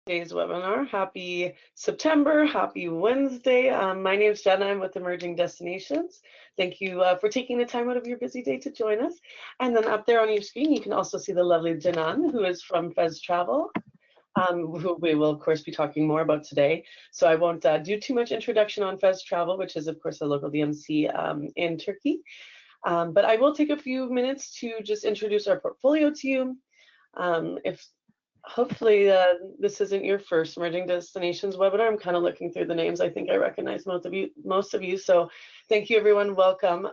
today's webinar. Happy September, happy Wednesday. My name is Jenna. I'm with Emerging Destinations. Thank you for taking the time out of your busy day to join us. And then up there on your screen, you can also see the lovely Janan, who is from Fez Travel, who we will, of course, be talking more about today. So I won't do too much introduction on Fez Travel, which is, of course, a local DMC in Turkey. But I will take a few minutes to just introduce our portfolio to you. Hopefully this isn't your first Emerging Destinations webinar. I'm kind of looking through the names. I think I recognize most of you. So thank you, everyone. Welcome.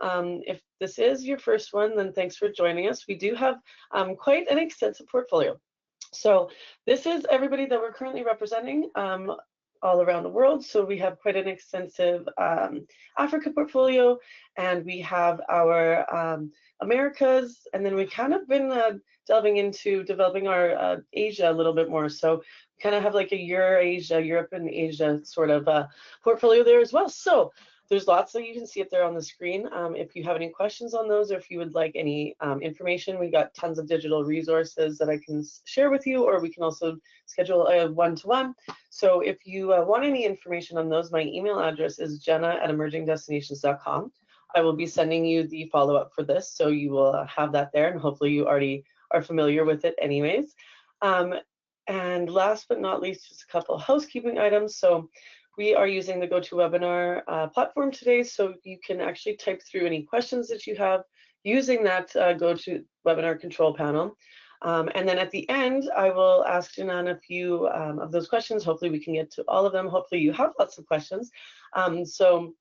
If this is your first one, then thanks for joining us. We do have quite an extensive portfolio. So this is everybody that we're currently representing all around the world. So we have quite an extensive Africa portfolio, and we have our Americas, and then we kind of been delving into developing our Asia a little bit more. So we kind of have like a Europe and Asia sort of portfolio there as well. So there's lots that you can see up there on the screen. If you have any questions on those, or if you would like any information, we got tons of digital resources that I can share with you, or we can also schedule a one-to-one. So if you want any information on those, my email address is jenna@emergingdestinations.com. I will be sending you the follow-up for this, so you will have that there, and hopefully you already are familiar with it anyways. And last but not least, just a couple housekeeping items. So we are using the GoToWebinar platform today, so you can actually type through any questions that you have using that GoToWebinar control panel. And then at the end, I will ask Janan a few of those questions. Hopefully we can get to all of them. Hopefully you have lots of questions. So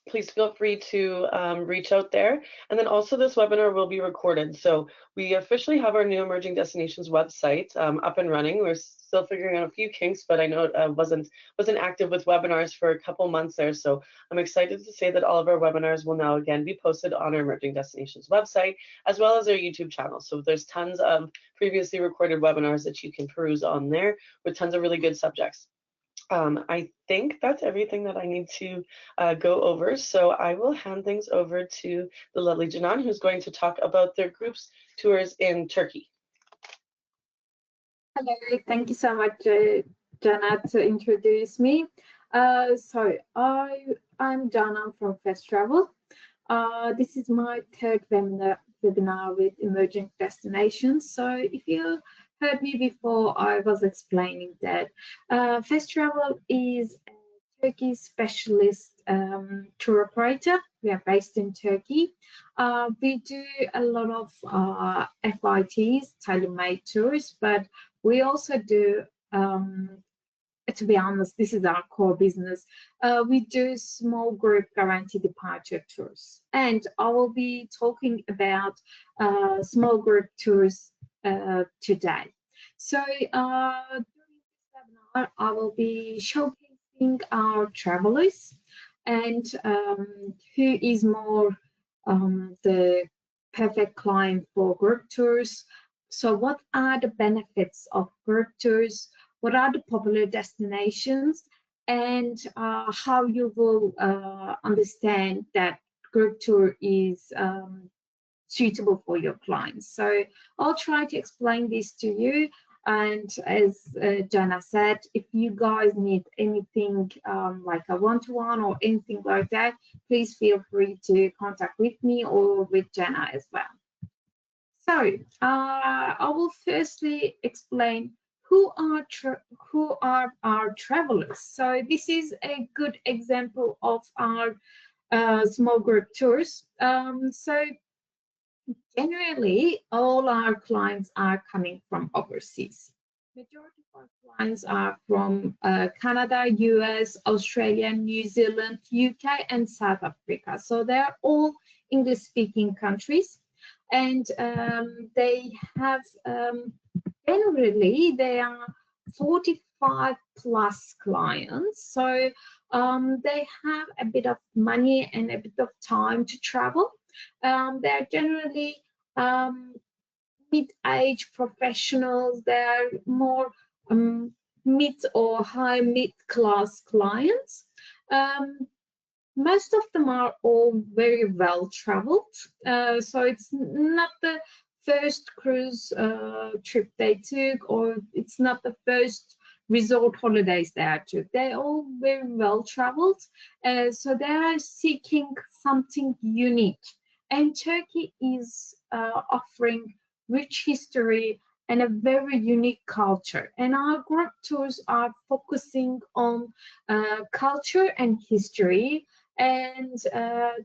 please feel free to reach out there. And then also this webinar will be recorded. So we officially have our new Emerging Destinations website up and running. We're still figuring out a few kinks, but I know it wasn't active with webinars for a couple months there. So I'm excited to say that all of our webinars will now again be posted on our Emerging Destinations website, as well as our YouTube channel. So there's tons of previously recorded webinars that you can peruse on there with tons of really good subjects. I think that's everything that I need to go over. So I will hand things over to the lovely Janan, who's going to talk about their group's tours in Turkey. Hello, thank you so much, Jana, to introduce me. So I'm Jana from Fez Travel. This is my third webinar with Emerging Destinations. So if you heard me before, I was explaining that Fez Travel is a Turkey specialist tour operator. We are based in Turkey. We do a lot of FITs, tailor-made tours, but we also do, to be honest, this is our core business. We do small group guarantee departure tours, and I will be talking about small group tours today. So during this webinar, I will be showcasing our travelers and who is more the perfect client for group tours. So what are the benefits of group tours? What are the popular destinations? And how you will understand that group tour is suitable for your clients. So I'll try to explain this to you. And as Jana said, if you guys need anything like a one-to-one or anything like that, please feel free to contact with me or with Jana as well. So I will firstly explain who are our travelers. So this is a good example of our small group tours. So generally, all our clients are coming from overseas. Majority of our clients are from Canada, US, Australia, New Zealand, UK, and South Africa. So they're all English-speaking countries, and they have generally they are 45 plus clients. So they have a bit of money and a bit of time to travel. They're generally mid-age professionals. They're more mid or high mid-class clients. Most of them are all very well traveled. So it's not the first cruise trip they took, or it's not the first resort holidays there too. They're all very well traveled, so they are seeking something unique. And Turkey is offering rich history and a very unique culture. And our group tours are focusing on culture and history, and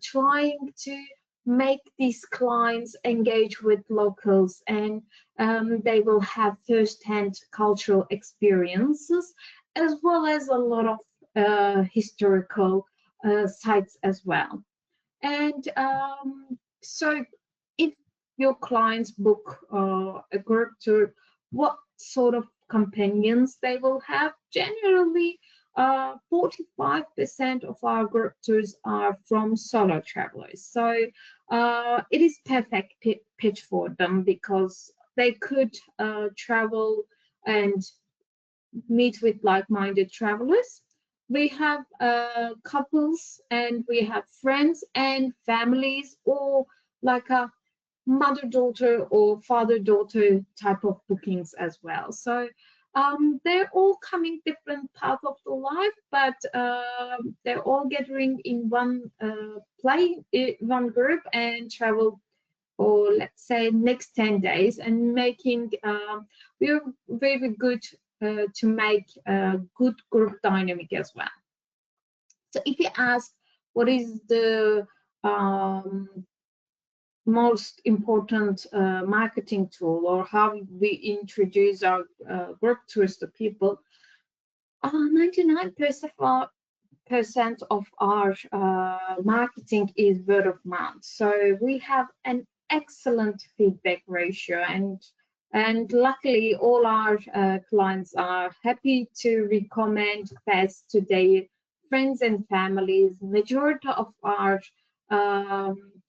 trying to make these clients engage with locals, and they will have first-hand cultural experiences, as well as a lot of historical sites as well. And so if your clients book a group tour, what sort of companions they will have? Generally, 45% of our group tours are from solo travelers. So it is perfect pitch for them, because they could travel and meet with like-minded travelers. We have couples, and we have friends and families, or like a mother-daughter or father-daughter type of bookings as well. So they're all coming different path of the life, but they're all gathering in one one group, and travel, or let's say next 10 days, and making we're very good to make a good group dynamic as well. So if you ask what is the most important marketing tool, or how we introduce our group tours to people, 99% of our marketing is word of mouth. So we have an excellent feedback ratio, and luckily all our clients are happy to recommend Fez to their friends and families. Majority of our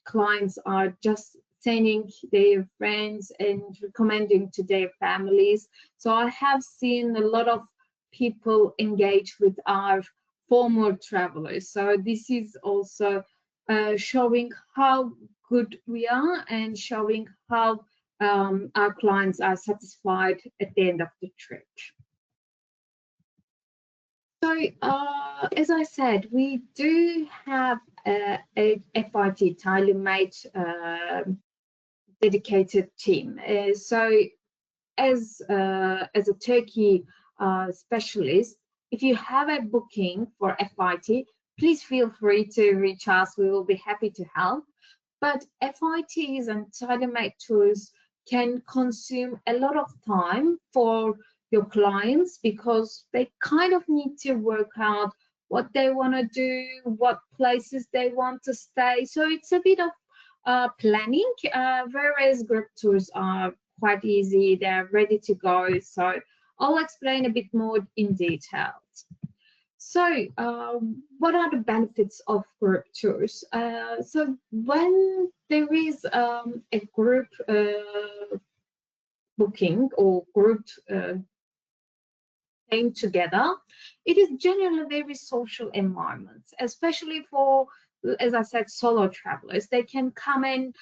clients are just sending their friends and recommending to their families. So I have seen a lot of people engage with our former travelers. So this is also showing how good we are, and showing how our clients are satisfied at the end of the trip. So as I said, we do have a FIT tailor-made dedicated team. So as a Turkey specialist, if you have a booking for FIT, please feel free to reach us. We will be happy to help. But FITs and tailor-made tours can consume a lot of time for your clients, because they kind of need to work out what they want to do, what places they want to stay. So it's a bit of planning, whereas group tours are quite easy. They're ready to go. So I'll explain a bit more in detail. So what are the benefits of group tours? So when there is a group booking, or group came together, it is generally a very social environment, especially for, as I said, solo travelers. They can come and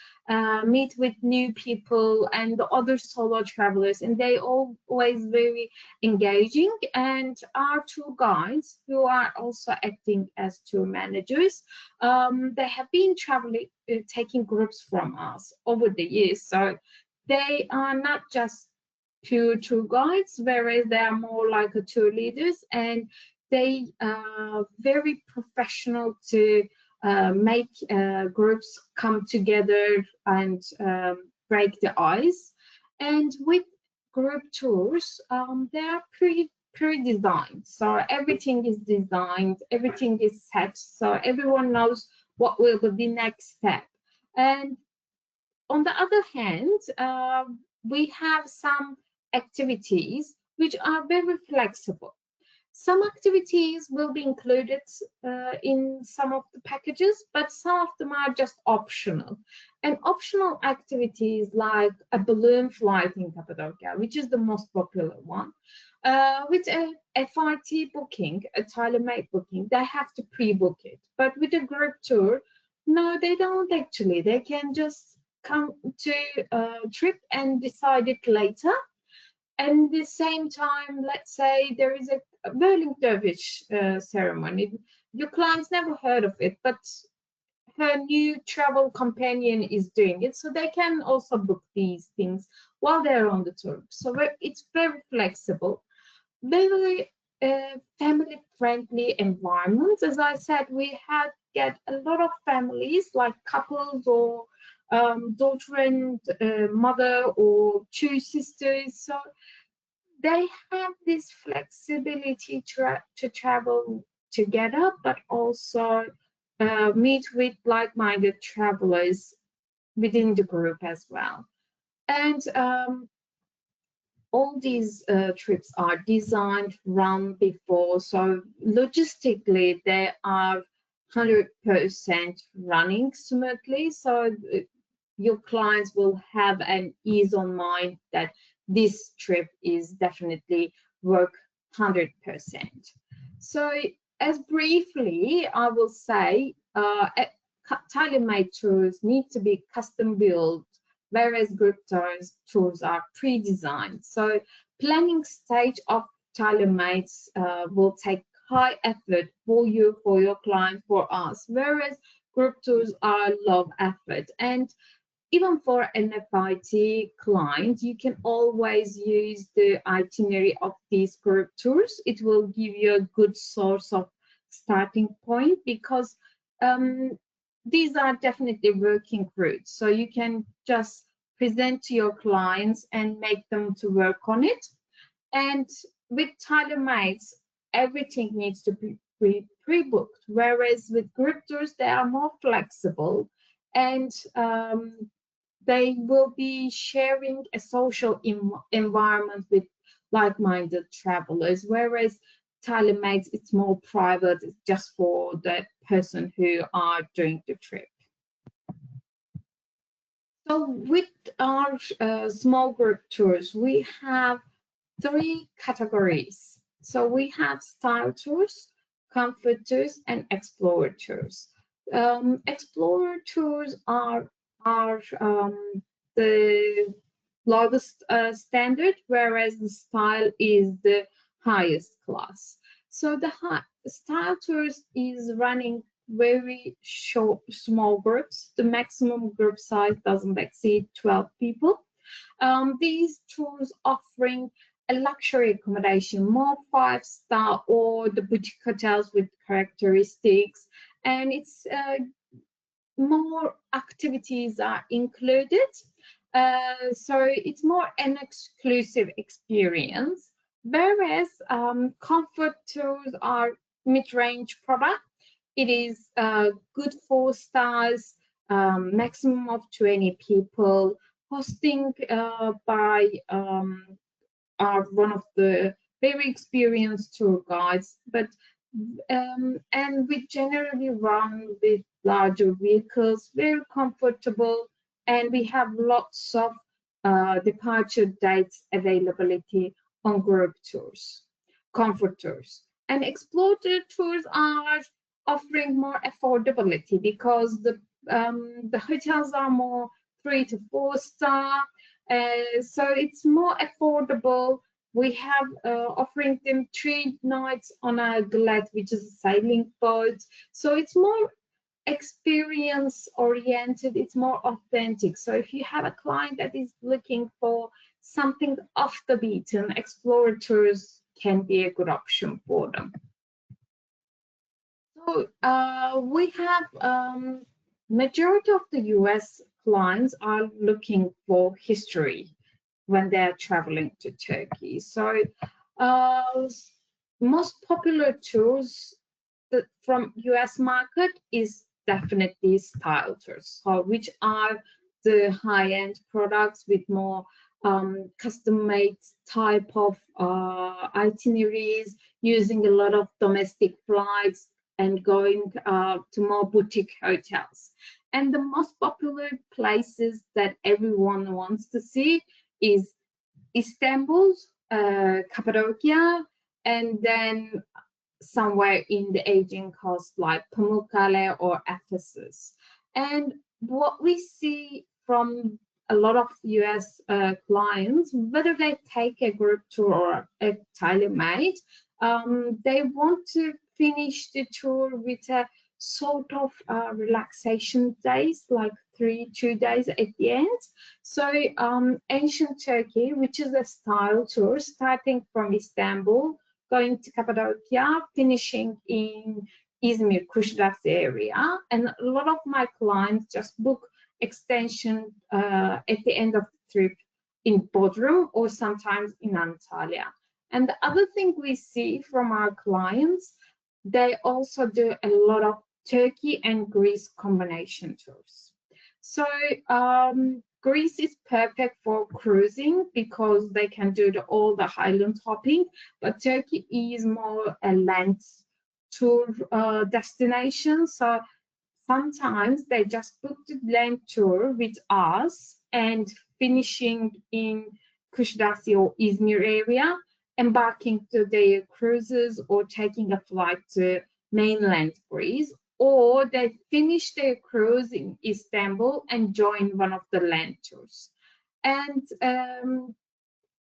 meet with new people and the other solo travelers, and they always very engaging. And our tour guides, who are also acting as tour managers, they have been traveling, taking groups from us over the years. So they are not just pure tour guides, whereas they are more like a tour leaders, and they are very professional to make groups come together and break the ice. And with group tours, they are pre-designed. So everything is designed, everything is set, so everyone knows what will be the next step. And on the other hand, we have some activities which are very flexible. Some activities will be included in some of the packages, but some of them are just optional. And optional activities like a balloon flight in Cappadocia, which is the most popular one, with a FIT booking, a tailor-made booking, they have to pre-book it. But with a group tour, no, they don't actually. They can just come to a trip and decide it later. And the same time, let's say there is a whirling dervish ceremony. Your clients never heard of it, but her new travel companion is doing it, so they can also book these things while they're on the tour. So it's very flexible, very family friendly environment. As I said, we had get a lot of families like couples or daughter and mother or two sisters, so they have this flexibility to travel together, but also meet with like-minded travelers within the group as well. And all these trips are designed, run before, so logistically they are 100% running smoothly. So your clients will have an ease of mind that this trip is definitely work 100%. So as briefly, I will say tailor-made tours need to be custom built, whereas group tours are pre-designed. So planning stage of tailor-made will take high effort for you, for your client, for us, whereas group tours are low effort. And even for an FIT client, you can always use the itinerary of these group tours. It will give you a good source of starting point, because these are definitely working routes. So you can just present to your clients and make them to work on it. And with tailor-mades, everything needs to be pre-booked, whereas with group tours, they are more flexible, and they will be sharing a social environment with like-minded travelers, whereas tailor-made, it's more private, it's just for the person who are doing the trip. So with our small group tours, we have 3 categories. So we have style tours, comfort tours, and explorer tours. Explorer tours are the lowest standard, whereas the style is the highest class. So the style tours is running very short, small groups. The maximum group size doesn't exceed 12 people. These tours offering a luxury accommodation, more 5-star or the boutique hotels with characteristics, and it's more activities are included. So it's more an exclusive experience, whereas comfort tours are mid-range product. It is good 4 stars, maximum of 20 people, hosting by are one of the very experienced tour guides, but and we generally run with larger vehicles, very comfortable, and we have lots of departure dates availability on group tours, comfort tours. And explorer tours are offering more affordability, because the hotels are more 3 to 4 star, so it's more affordable. We have offering them 3 nights on a glad, which is a sailing boat. So it's more experience oriented, it's more authentic. So if you have a client that is looking for something off the beaten, explorer tours can be a good option for them. So we have majority of the US clients are looking for history when they're traveling to Turkey. So most popular tours from US market is definitely style tours, so which are the high-end products with more custom-made type of itineraries, using a lot of domestic flights and going to more boutique hotels. And the most popular places that everyone wants to see is Istanbul, Cappadocia, and then somewhere in the Aegean coast like Pamukkale or Ephesus. And what we see from a lot of US clients, whether they take a group tour or a tailor-made, they want to finish the tour with a sort of relaxation days, like 2 days at the end. So ancient Turkey, which is a style tour starting from Istanbul, going to Cappadocia, finishing in Izmir, Kuşadası area. And a lot of my clients just book extension at the end of the trip in Bodrum or sometimes in Antalya. And the other thing we see from our clients, they also do a lot of Turkey and Greece combination tours. So Greece is perfect for cruising because they can do all the highland hopping, but Turkey is more a land tour destination. So sometimes they just book the land tour with us and finishing in Kuşadası or Izmir area, embarking to their cruises or taking a flight to mainland Greece, or they finish their cruise in Istanbul and join one of the land tours. And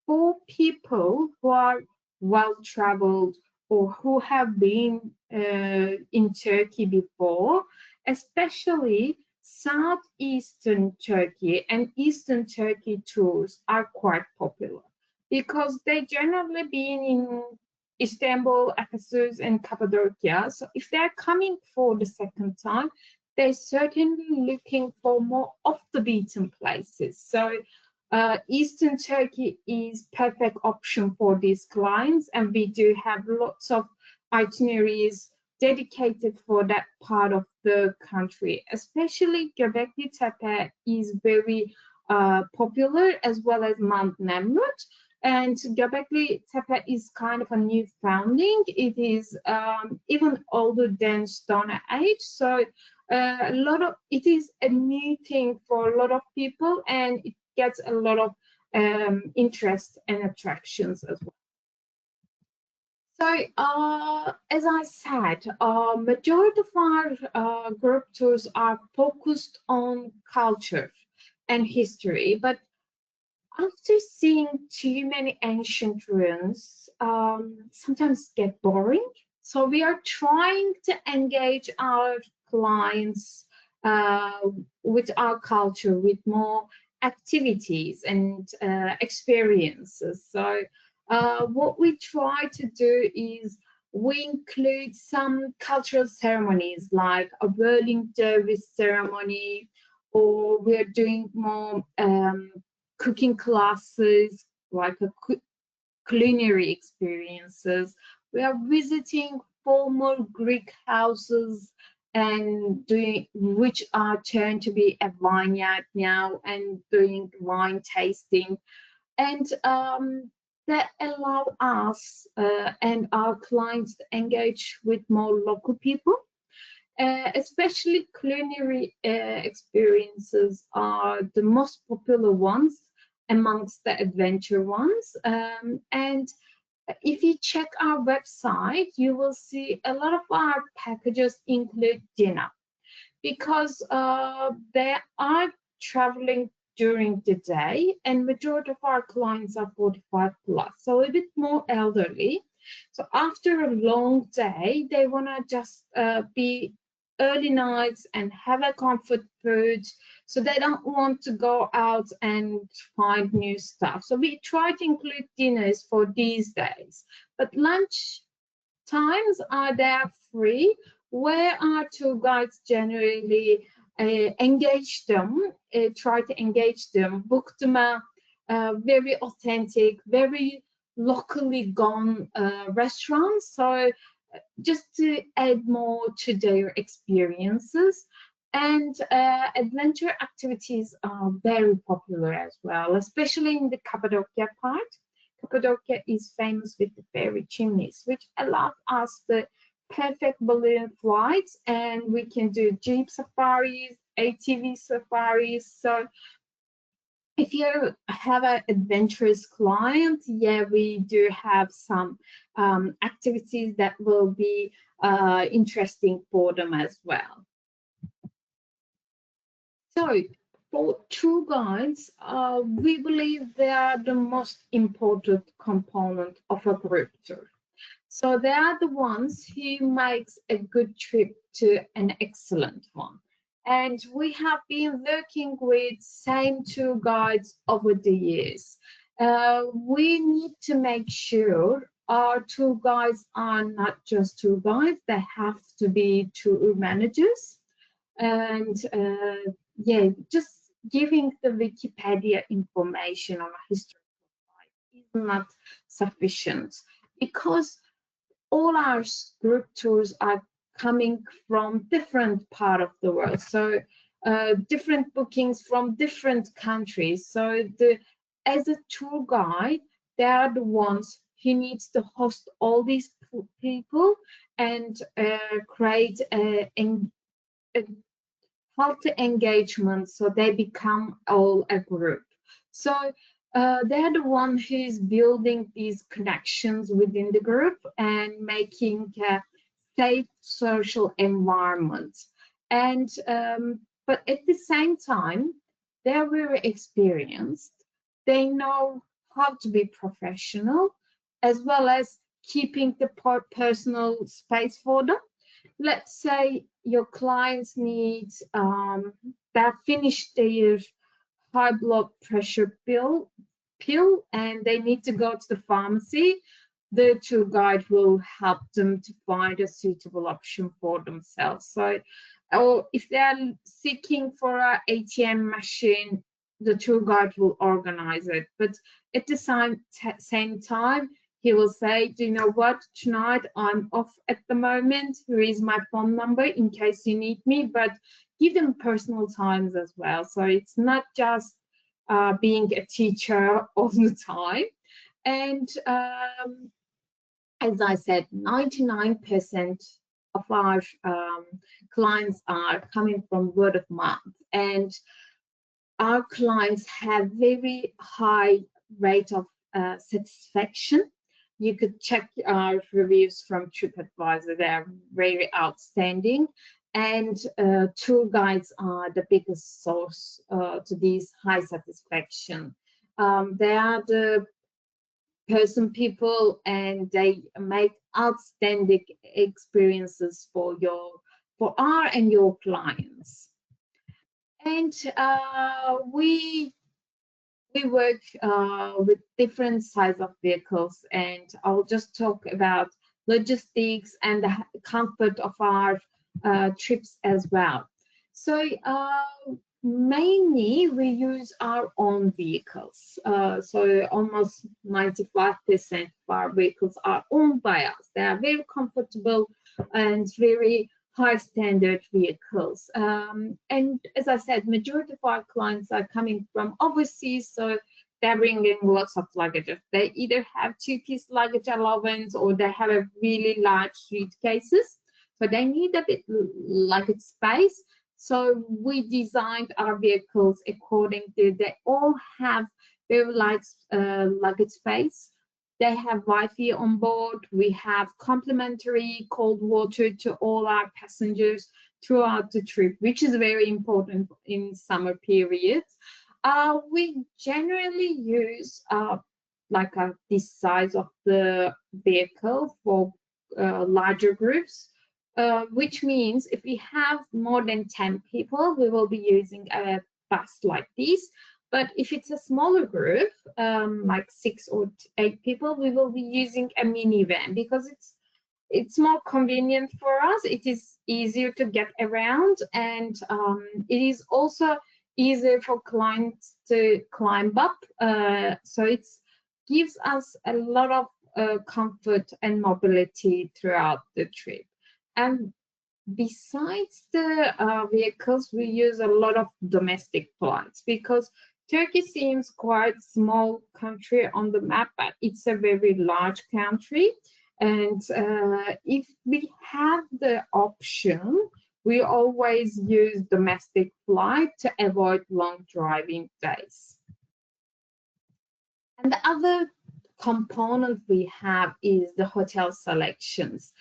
for people who are well-traveled or who have been in Turkey before, especially southeastern Turkey and eastern Turkey tours are quite popular because they generally been in Istanbul, Ephesus, and Cappadocia. So if they're coming for the second time, they're certainly looking for more off the beaten places. So Eastern Turkey is perfect option for these clients, and we do have lots of itineraries dedicated for that part of the country. Especially Göbekli Tepe is very popular, as well as Mount Nemrut. And Göbekli Tepe is kind of a new founding. It is even older than Stone Age. So it is a new thing for a lot of people, and it gets a lot of interest and attractions as well. So as I said, majority of our group tours are focused on culture and history, but after seeing too many ancient ruins, sometimes get boring. So we are trying to engage our clients with our culture, with more activities and experiences. So what we try to do is we include some cultural ceremonies like a whirling dervish ceremony, or we're doing more cooking classes, like a culinary experiences. We are visiting former Greek houses and doing, which are turned to be a vineyard now, and doing wine tasting. And that allow us and our clients to engage with more local people. Especially culinary experiences are the most popular ones amongst the adventure ones. And if you check our website, you will see a lot of our packages include dinner, because they are traveling during the day, and majority of our clients are 45 plus, so a bit more elderly. So after a long day, they want to just be early nights and have a comfort food, so they don't want to go out and find new stuff. So we try to include dinners for these days, but lunch times are there free, where our tour guides generally engage them, try to engage them, book them a very authentic, very locally gone restaurants. So just to add more to their experiences. And adventure activities are very popular as well, especially in the Cappadocia part. Cappadocia is famous with the fairy chimneys, which allow us the perfect balloon flights, and we can do jeep safaris, ATV safaris. So if you have an adventurous client, yeah, we do have some activities that will be interesting for them as well. So For tour guides, we believe they are the most important component of a group tour. So they are the ones who makes a good trip to an excellent one. And we have been working with same tour guides over the years. We need to make sure our tour guides are not just tour guides, they have to be tour managers. And yeah, just giving the Wikipedia information on a historical site is not sufficient because all our group tours are coming from different part of the world, so different bookings from different countries. So as a tour guide, they are the ones who needs to host all these people and create a healthy engagement so they become all a group. So they're the one who's building these connections within the group and making a safe social environment. And but at the same time, they're very experienced. They know how to be professional as well as keeping the personal space for them. Let's say your clients need that finished their high blood pressure pill and they need to go to the pharmacy. The tour guide will help them to find a suitable option for themselves. So, or if they are seeking for an ATM machine, the tour guide will organize it. But at the same time, he will say, do you know what, tonight I'm off at the moment. Here is my phone number in case you need me, but give them personal times as well. So it's not just being a teacher all the time. And as I said, 99% of our clients are coming from word of mouth. And our clients have very high rate of satisfaction. You could check our reviews from TripAdvisor. They're very outstanding. And tour guides are the biggest source to these high satisfaction. They are the people and they make outstanding experiences for our and your clients. And we work with different size of vehicles, and I'll just talk about logistics and the comfort of our trips as well. So mainly we use our own vehicles. So almost 95% of our vehicles are owned by us. They are very comfortable and very high standard vehicles. And as I said, majority of our clients are coming from overseas, so they're bringing lots of luggage. They either have two-piece luggage allowance or they have a really large suitcases, so they need a bit luggage space. So we designed our vehicles according to, they all have very large luggage space. They have Wi-Fi on board. We have complimentary cold water to all our passengers throughout the trip, which is very important in summer periods. We generally use this size of the vehicle for larger groups, which means if we have more than 10 people, we will be using a bus like this. But if it's a smaller group, like 6 or 8 people, we will be using a minivan because it's more convenient for us. It is easier to get around, and it is also easier for clients to climb up. So it gives us a lot of comfort and mobility throughout the trip. And besides the vehicles, we use a lot of domestic flights because Turkey seems quite a small country on the map, but it's a very large country. And if we have the option, we always use domestic flight to avoid long driving days. And the other component we have is the hotel selections.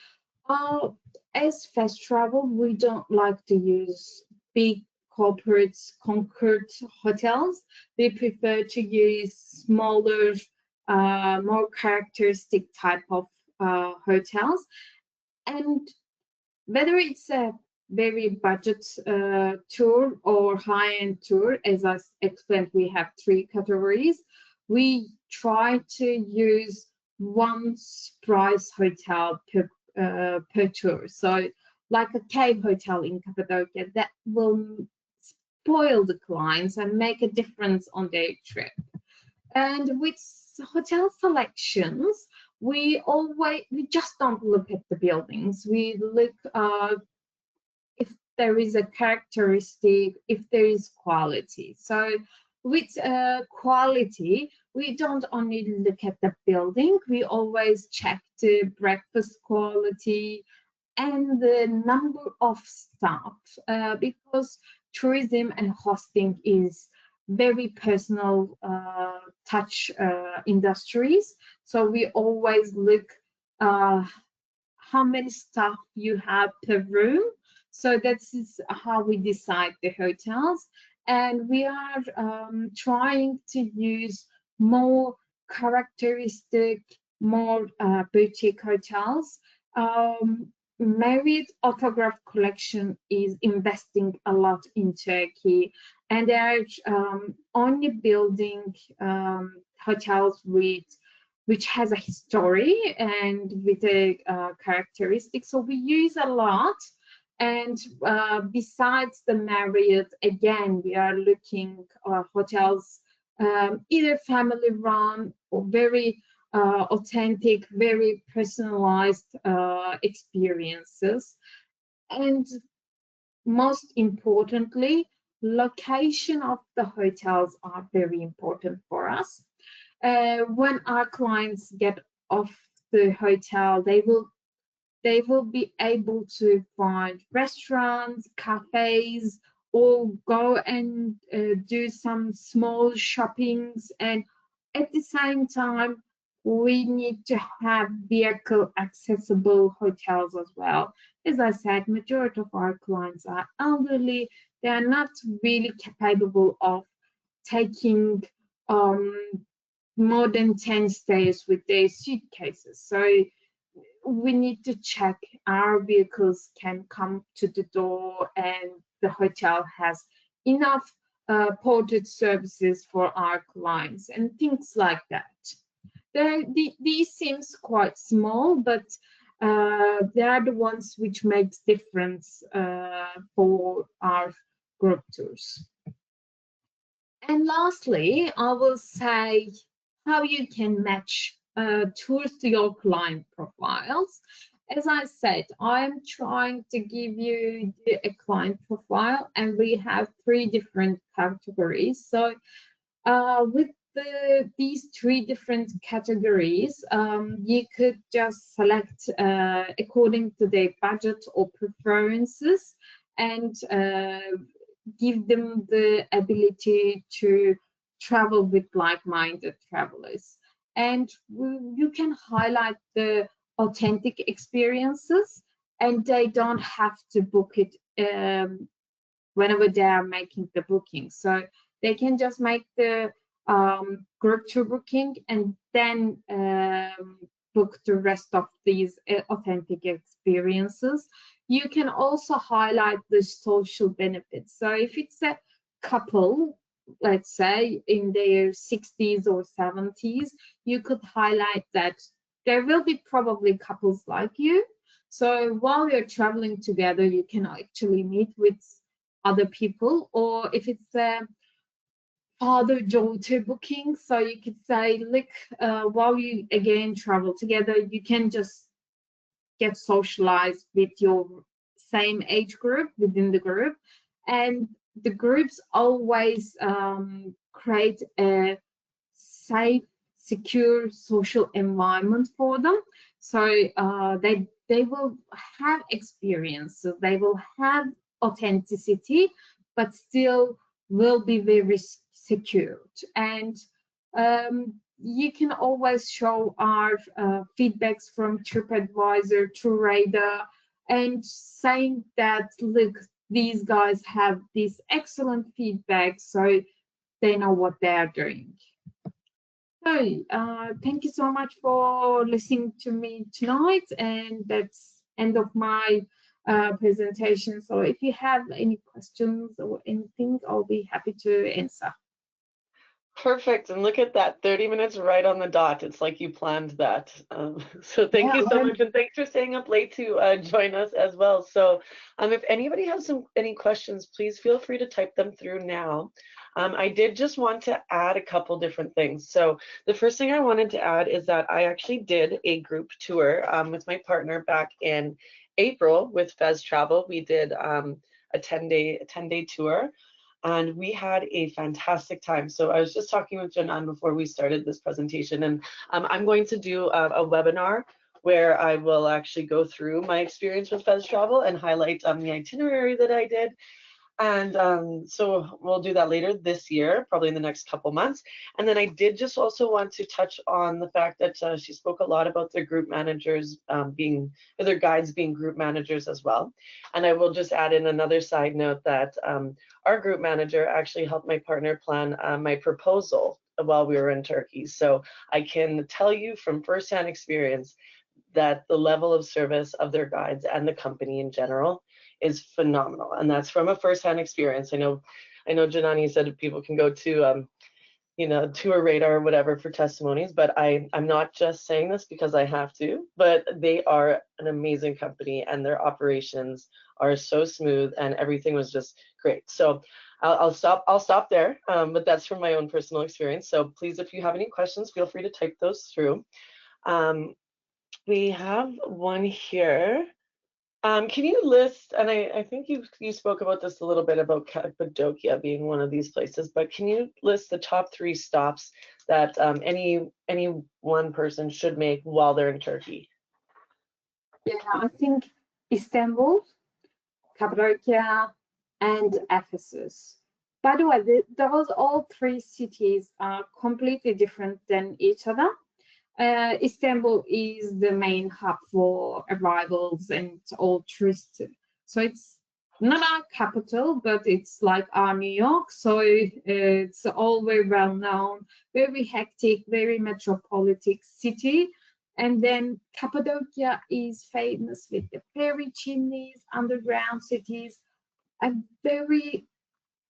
As Fez Travel, we don't like to use big corporates, Concord hotels. We prefer to use smaller, more characteristic type of hotels. And whether it's a very budget tour or high-end tour, as I explained, we have 3 categories. We try to use one price hotel per tour. So like a cave hotel in Cappadocia, that will spoil the clients and make a difference on their trip. And with hotel selections, we just don't look at the buildings. We look if there is a characteristic, if there is quality. So with quality, we don't only look at the building, we always check the breakfast quality and the number of staff, because tourism and hosting is very personal touch industries. So we always look how many staff you have per room. So that's how we decide the hotels. And we are trying to use more characteristic, more boutique hotels. Marriott Autograph Collection is investing a lot in Turkey, and they're only building hotels which has a history and with a characteristic. So we use a lot. And besides the Marriott, again, we are looking hotels, either family run or very authentic, very personalized experiences. And most importantly, location of the hotels are very important for us. When our clients get off the hotel, they will be able to find restaurants, cafes, or go and do some small shoppings. And at the same time, we need to have vehicle accessible hotels as well. As I said, majority of our clients are elderly. They are not really capable of taking more than 10 stays with their suitcases. So we need to check our vehicles can come to the door and the hotel has enough portage services for our clients and things like that. These seems quite small, but they are the ones which makes difference for our group tours. And lastly, I will say how you can match tours to your client profiles. As I said, I'm trying to give you a client profile, and we have 3 different categories. So with these 3 different categories, you could just select according to their budget or preferences, and give them the ability to travel with like-minded travelers. And you can highlight the authentic experiences, and they don't have to book it whenever they are making the booking. So they can just make the group tour booking and then book the rest of these authentic experiences. You can also highlight the social benefits. So if it's a couple, let's say in their 60s or 70s, you could highlight that there will be probably couples like you. So while you're traveling together, you can actually meet with other people. Or if it's a father-daughter booking, so you could say, look, while you again travel together, you can just get socialized with your same age group within the group. And the groups always create a safe, secure social environment for them. So they will have experience, so they will have authenticity, but still will be very secured. And you can always show our feedbacks from TripAdvisor, TrueRadar, and saying that, look, these guys have this excellent feedback, so they know what they are doing. So thank you so much for listening to me tonight, and that's end of my presentation. So if you have any questions or anything, I'll be happy to answer. Perfect. And look at that, 30 minutes right on the dot. It's like you planned that. So thank Yeah, you so much. And thanks for staying up late to join us as well. So if anybody has any questions, please feel free to type them through now. I did just want to add a couple different things. So the first thing I wanted to add is that I actually did a group tour with my partner back in April with Fez Travel. We did a 10-day tour. And we had a fantastic time. So I was just talking with Janan before we started this presentation, and I'm going to do a webinar where I will actually go through my experience with Fez Travel and highlight the itinerary that I did. And so we'll do that later this year, probably in the next couple months. And then I did just also want to touch on the fact that she spoke a lot about their group managers their guides being group managers as well. And I will just add in another side note that our group manager actually helped my partner plan my proposal while we were in Turkey. So I can tell you from firsthand experience that the level of service of their guides and the company in general is phenomenal, and that's from a firsthand experience. I know Janani said people can go to Tour Radar or whatever for testimonies, but I'm not just saying this because I have to, but they are an amazing company and their operations are so smooth and everything was just great. So I'll stop there, but that's from my own personal experience. So please, if you have any questions, feel free to type those through. We have one here. Can you list, and I think you spoke about this a little bit about Cappadocia being one of these places, but can you list the top 3 stops that any one person should make while they're in Turkey? Yeah, I think Istanbul, Cappadocia, and Ephesus. By the way, those all 3 cities are completely different than each other. Istanbul is the main hub for arrivals and all tourists. So it's not our capital, but it's like our New York. So it's all very well known, very hectic, very metropolitan city. And then Cappadocia is famous with the fairy chimneys, underground cities, a very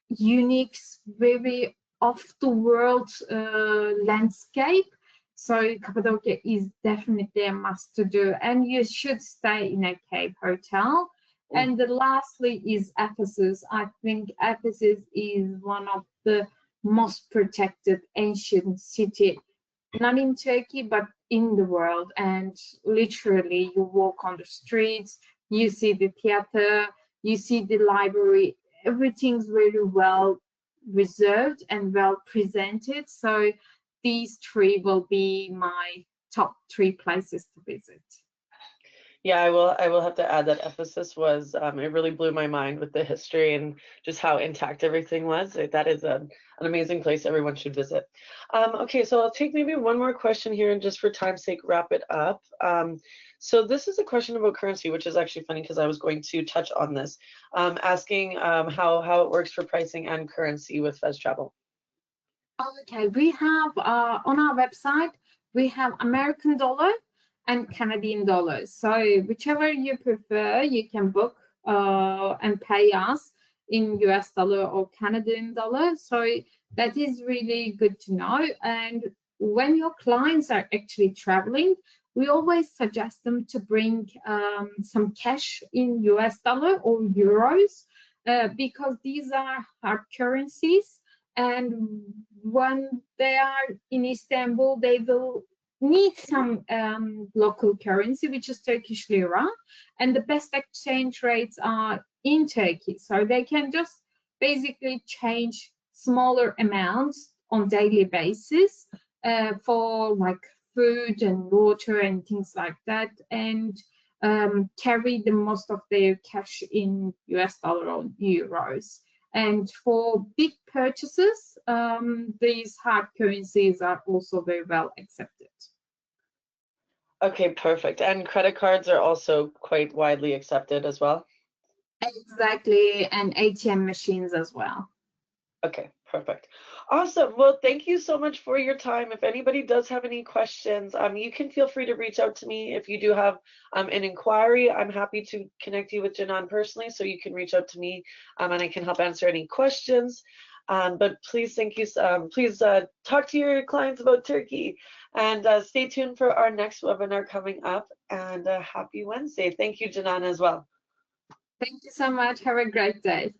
unique, very off the world landscape. So Cappadocia is definitely a must to do, and you should stay in a cave hotel. And lastly is Ephesus. I think Ephesus is one of the most protected ancient city, not in Turkey, but in the world. And literally you walk on the streets, you see the theater, you see the library, everything's very well reserved and well presented. So these 3 will be my top 3 places to visit. Yeah, I will have to add that Ephesus was it really blew my mind with the history and just how intact everything was. That is an amazing place everyone should visit. Okay, so I'll take maybe one more question here and just for time's sake wrap it up. So this is a question about currency, which is actually funny because I was going to touch on this, asking how it works for pricing and currency with Fez Travel. Okay, we have on our website, we have American dollar and Canadian dollars. So whichever you prefer, you can book and pay us in US dollar or Canadian dollar. So that is really good to know. And when your clients are actually traveling, we always suggest them to bring some cash in US dollar or euros because these are hard currencies. And when they are in Istanbul, they will need some local currency, which is Turkish lira, and the best exchange rates are in Turkey. So they can just basically change smaller amounts on daily basis for like food and water and things like that, and carry the most of their cash in US dollar or euros. And for big purchases, these hard currencies are also very well accepted. Okay, perfect. And credit cards are also quite widely accepted as well? Exactly, and ATM machines as well. Okay, perfect. Awesome. Well, thank you so much for your time. If anybody does have any questions, you can feel free to reach out to me. If you do have an inquiry, I'm happy to connect you with Janan personally, so you can reach out to me and I can help answer any questions. But please, thank you. Please talk to your clients about Turkey and stay tuned for our next webinar coming up. And happy Wednesday. Thank you, Janan, as well. Thank you so much. Have a great day.